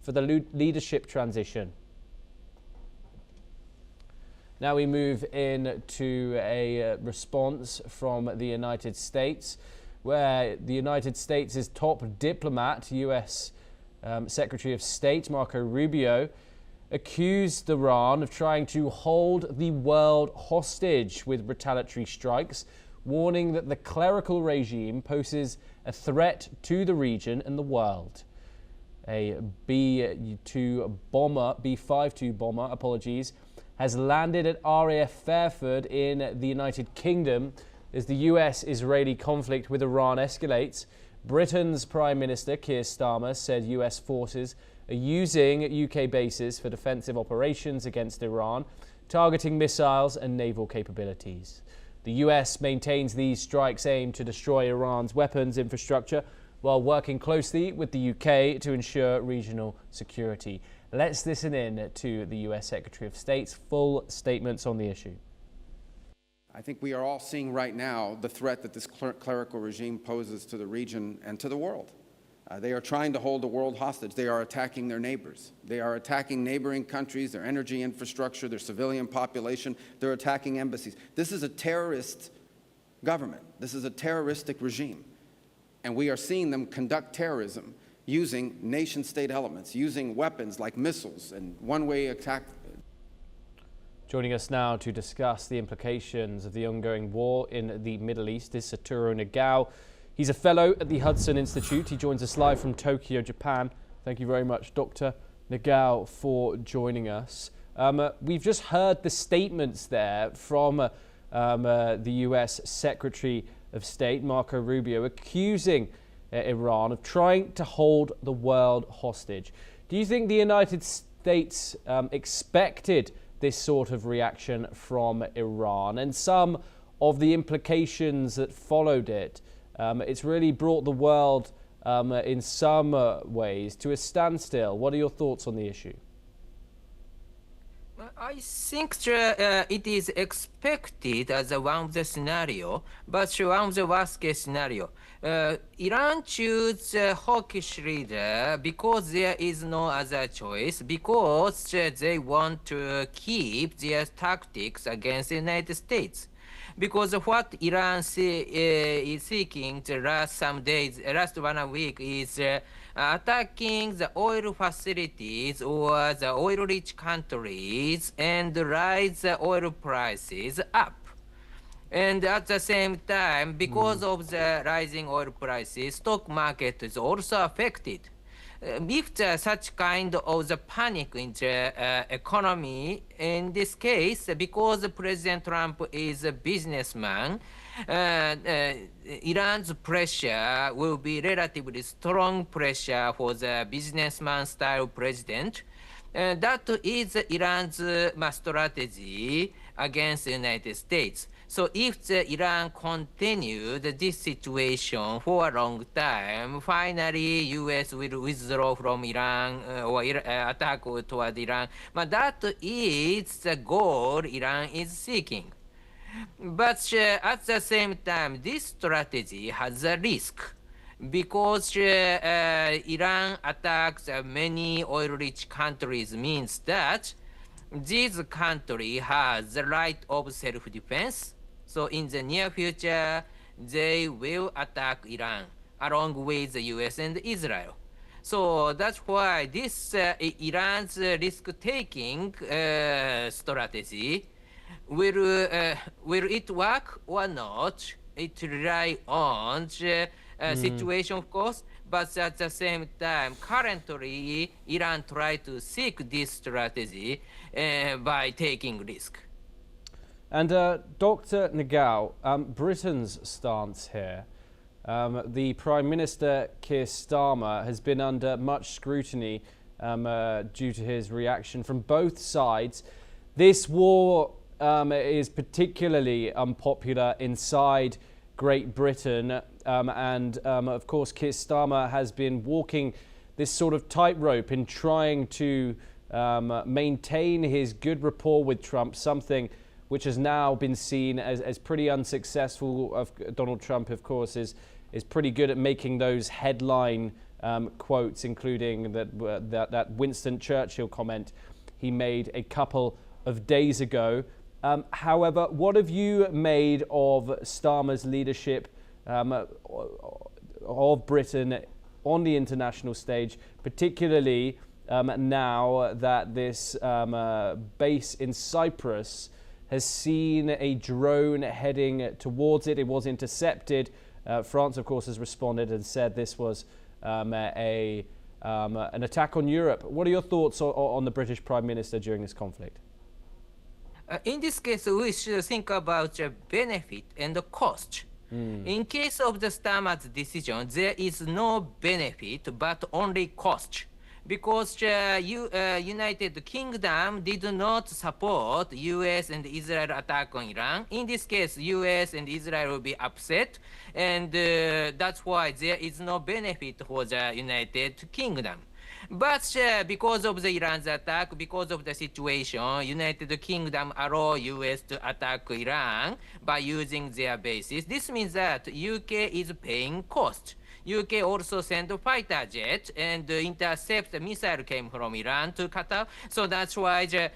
for the leadership transition. Now we move in to a response from the United States, where the United States' top diplomat, U.S. Secretary of State Marco Rubio, accused Iran of trying to hold the world hostage with retaliatory strikes, warning that the clerical regime poses a threat to the region and the world. A B-52 bomber, has landed at RAF Fairford in the United Kingdom as the US-Israeli conflict with Iran escalates. Britain's Prime Minister Keir Starmer said US forces are using UK bases for defensive operations against Iran, targeting missiles and naval capabilities. The US maintains these strikes aim to destroy Iran's weapons infrastructure while working closely with the UK to ensure regional security. Let's listen in to the US Secretary of State's full statements on the issue. I think we are all seeing right now the threat that this clerical regime poses to the region and to the world. They are trying to hold the world hostage. They are attacking their neighbors. They are attacking neighboring countries, their energy infrastructure, their civilian population. They're attacking embassies. This is a terrorist government. This is a terroristic regime. And we are seeing them conduct terrorism using nation-state elements, using weapons like missiles and one-way attack. Joining us now to discuss the implications of the ongoing war in the Middle East is Satoru Nagao. He's a fellow at the Hudson Institute. He joins us live from Tokyo, Japan. Thank you very much, Dr. Nagao, for joining us. We've just heard the statements there from the US Secretary of State, Marco Rubio, accusing Iran of trying to hold the world hostage. Do you think the United States expected this sort of reaction from Iran and some of the implications that followed it? It's really brought the world in some ways to a standstill. What are your thoughts on the issue? I think it is expected as one of the scenario, but one of the worst case scenario. Iran choose a hawkish leader because there is no other choice, because they want to keep their tactics against the United States. Because what Iran is seeking the last 1 week is attacking the oil facilities or the oil-rich countries and raise the oil prices up. And at the same time, because of the rising oil prices, stock market is also affected. If such kind of the panic in the economy, in this case, because President Trump is a businessman, Iran's pressure will be relatively strong pressure for the businessman-style president. That is Iran's strategy against the United States. So if Iran continued this situation for a long time, finally U.S. will withdraw from Iran or attack toward Iran. But that is the goal Iran is seeking. But at the same time, this strategy has a risk, because Iran attacks many oil-rich countries means that this country has the right of self-defense. So in the near future, they will attack Iran along with the US and Israel. So that's why this Iran's risk-taking strategy, will it work or not? It relies on the situation, of course, but at the same time, currently, Iran tries to seek this strategy by taking risk. And Dr. Nagao, Britain's stance here, the Prime Minister Keir Starmer has been under much scrutiny due to his reaction from both sides. This war is particularly unpopular inside Great Britain, and of course Keir Starmer has been walking this sort of tightrope in trying to maintain his good rapport with Trump, something which has now been seen as pretty unsuccessful. Donald Trump, of course, is pretty good at making those headline quotes, including that Winston Churchill comment he made a couple of days ago. However, what have you made of Starmer's leadership of Britain on the international stage, particularly now that this base in Cyprus has seen a drone heading towards it? It was intercepted. France, of course, has responded and said this was an attack on Europe. What are your thoughts on the British Prime Minister during this conflict? In this case, we should think about the benefit and the cost. In case of the Starmer's decision, there is no benefit but only cost, because the United Kingdom did not support U.S. and Israel attack on Iran. In this case, U.S. and Israel will be upset, and that's why there is no benefit for the United Kingdom. But because of the Iran's attack, because of the situation, United Kingdom allow U.S. to attack Iran by using their bases. This means that UK is paying cost. UK also sent a fighter jet and intercept the missile came from Iran to Qatar. So that's why the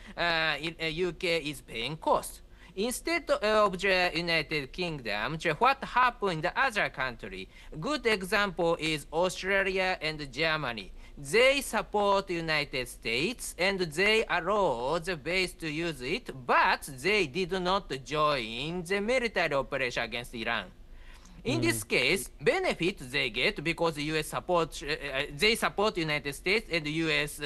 UK is paying cost. Instead of the United Kingdom, what happened in the other country? Good example is Australia and Germany. They support the United States and they allow the base to use it, but they did not join the military operation against Iran. In this case, benefit they get because the U.S. supports, they support the United States and the U.S.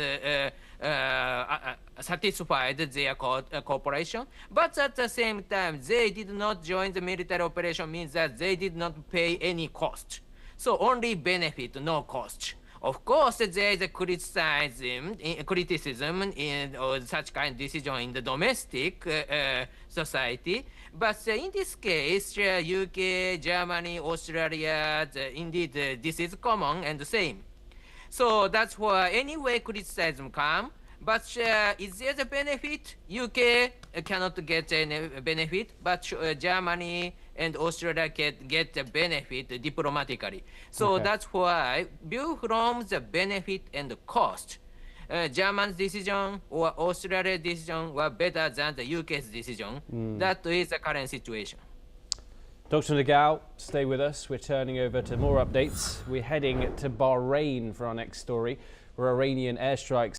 Satisfied their cooperation. But at the same time, they did not join the military operation, means that they did not pay any cost. So only benefit, no cost. Of course, there is a criticism in such kind of decision in the domestic society. But in this case, UK, Germany, Australia, indeed, this is common and the same. So that's why anyway criticism come. But is there the benefit? UK cannot get any benefit, but Germany and Australia can get the benefit diplomatically. So that's why, view from the benefit and the cost, German's decision or Australia's decision were better than the UK's decision. That is the current situation. Dr. Nagao, stay with us. We're turning over to more updates. We're heading to Bahrain for our next story, where Iranian airstrikes